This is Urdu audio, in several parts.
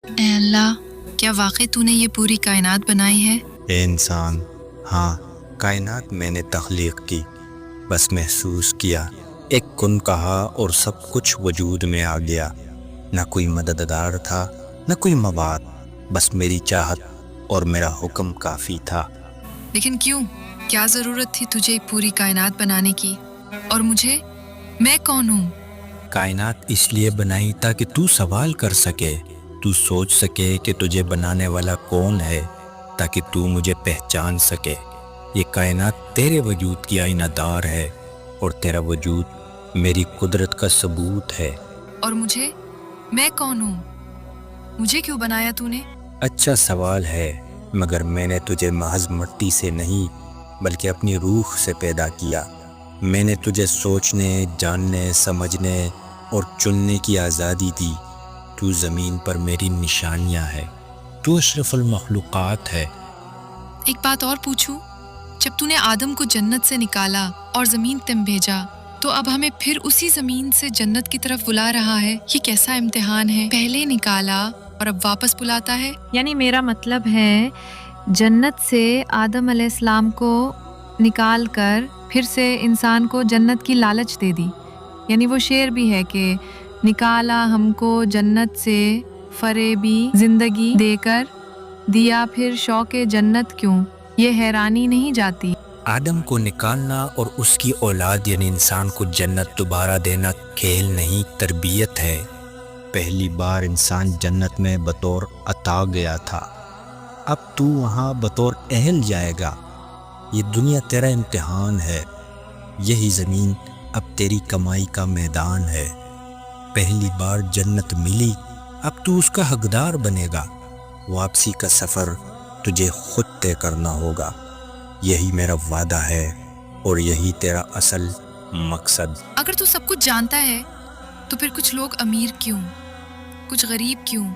اے اللہ، کیا واقعی تو نے یہ پوری کائنات بنائی ہے؟ اے انسان، ہاں، کائنات میں نے تخلیق کی، بس محسوس کیا، ایک کن کہا اور سب کچھ وجود میں آ گیا۔ نہ کوئی مددگار تھا، نہ کوئی مواد، بس میری چاہت اور میرا حکم کافی تھا۔ لیکن کیوں؟ کیا ضرورت تھی تجھے پوری کائنات بنانے کی؟ اور مجھے؟ میں کون ہوں؟ کائنات اس لیے بنائی تاکہ تو سوال کر سکے، تو سوچ سکے کہ تجھے بنانے والا کون ہے، تاکہ تو مجھے پہچان سکے۔ یہ کائنات تیرے وجود کی آئینہ دار ہے، اور تیرا وجود میری قدرت کا ثبوت ہے۔ اور مجھے؟ میں کون ہوں؟ مجھے کیوں بنایا تو نے؟ اچھا سوال ہے، مگر میں نے تجھے محض مٹی سے نہیں بلکہ اپنی روح سے پیدا کیا۔ میں نے تجھے سوچنے، جاننے، سمجھنے اور چننے کی آزادی دی۔ تو زمین پر میری نشانیاں ہے، تو اشرف المخلوقات ہے۔ ایک بات اور پوچھوں؟ جب تو نے آدم کو جنت سے نکالا اور زمین تم بھیجا، تو اب ہمیں پھر اسی زمین سے جنت کی طرف بلا رہا ہے؟ یہ کیسا امتحان ہے؟ پہلے نکالا اور اب واپس بلاتا ہے؟ یعنی میرا مطلب ہے جنت سے آدم علیہ السلام کو نکال کر پھر سے انسان کو جنت کی لالچ دے دی۔ یعنی وہ شعر بھی ہے کہ نکالا ہم کو جنت سے فریبی زندگی دے کر، دیا پھر شوق جنت کیوں؟ یہ حیرانی نہیں جاتی؟ آدم کو نکالنا اور اس کی اولاد یعنی انسان کو جنت دوبارہ دینا کھیل نہیں، تربیت ہے۔ پہلی بار انسان جنت میں بطور عطا گیا تھا، اب تو وہاں بطور اہل جائے گا۔ یہ دنیا تیرا امتحان ہے، یہی زمین اب تیری کمائی کا میدان ہے۔ پہلی بار جنت ملی، اب تو اس کا حقدار بنے گا۔ واپسی کا سفر تجھے خود طے کرنا ہوگا۔ یہی میرا وعدہ ہے اور یہی تیرا اصل مقصد۔ اگر تو سب کچھ جانتا ہے تو پھر کچھ لوگ امیر کیوں؟ کچھ غریب کیوں؟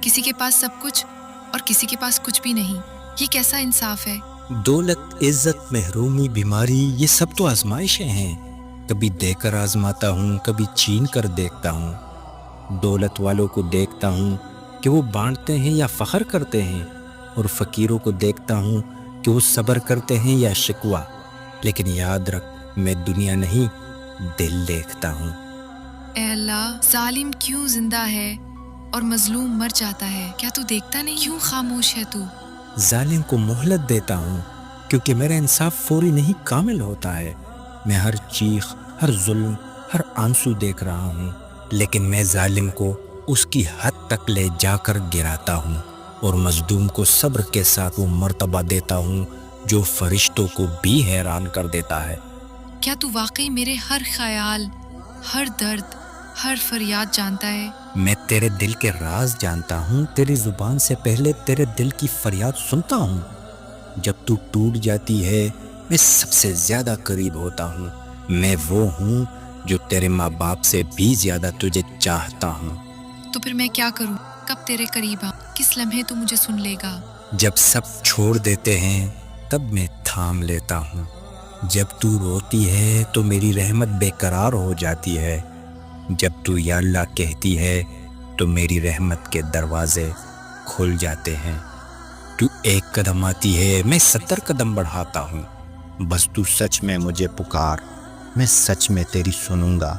کسی کے پاس سب کچھ اور کسی کے پاس کچھ بھی نہیں۔ یہ کیسا انصاف ہے؟ دولت، عزت، محرومی، بیماری، یہ سب تو آزمائشیں ہیں۔ کبھی دے کر آزماتا ہوں، کبھی چھین کر دیکھتا ہوں۔ دولت والوں کو دیکھتا ہوں کہ وہ بانٹتے ہیں یا فخر کرتے ہیں، اور فقیروں کو دیکھتا ہوں کہ وہ صبر کرتے ہیں یا شکوہ۔ لیکن یاد رکھ، میں دنیا نہیں، دل دیکھتا ہوں۔ اے اللہ، ظالم کیوں زندہ ہے اور مظلوم مر جاتا ہے؟ کیا تو دیکھتا نہیں؟ کیوں خاموش ہے تو؟ ظالم کو مہلت دیتا ہوں کیونکہ میرا انصاف فوری نہیں، کامل ہوتا ہے۔ میں ہر چیخ، ہر ظلم، ہر آنسو دیکھ رہا ہوں، لیکن میں ظالم کو اس کی حد تک لے جا کر گراتا ہوں، اور مظلوم کو صبر کے ساتھ وہ مرتبہ دیتا ہوں جو فرشتوں کو بھی حیران کر دیتا ہے۔ کیا تو واقعی میرے ہر خیال، ہر درد، ہر فریاد جانتا ہے؟ میں تیرے دل کے راز جانتا ہوں، تیری زبان سے پہلے تیرے دل کی فریاد سنتا ہوں۔ جب تو ٹوٹ جاتی ہے، میں سب سے زیادہ قریب ہوتا ہوں۔ میں وہ ہوں جو تیرے ماں باپ سے بھی زیادہ تجھے چاہتا ہوں۔ تو پھر میں کیا کروں؟ کب تیرے قریب آؤں؟ کس لمحے تو مجھے سن لے گا؟ جب سب چھوڑ دیتے ہیں تب میں تھام لیتا ہوں۔ جب تو روتی ہے تو میری رحمت بے قرار ہو جاتی ہے۔ جب تو یا اللہ کہتی ہے تو میری رحمت کے دروازے کھل جاتے ہیں۔ تو ایک قدم آتی ہے، میں 70 قدم بڑھاتا ہوں۔ بس تو سچ میں مجھے پکار، میں سچ میں تیری سنوں گا۔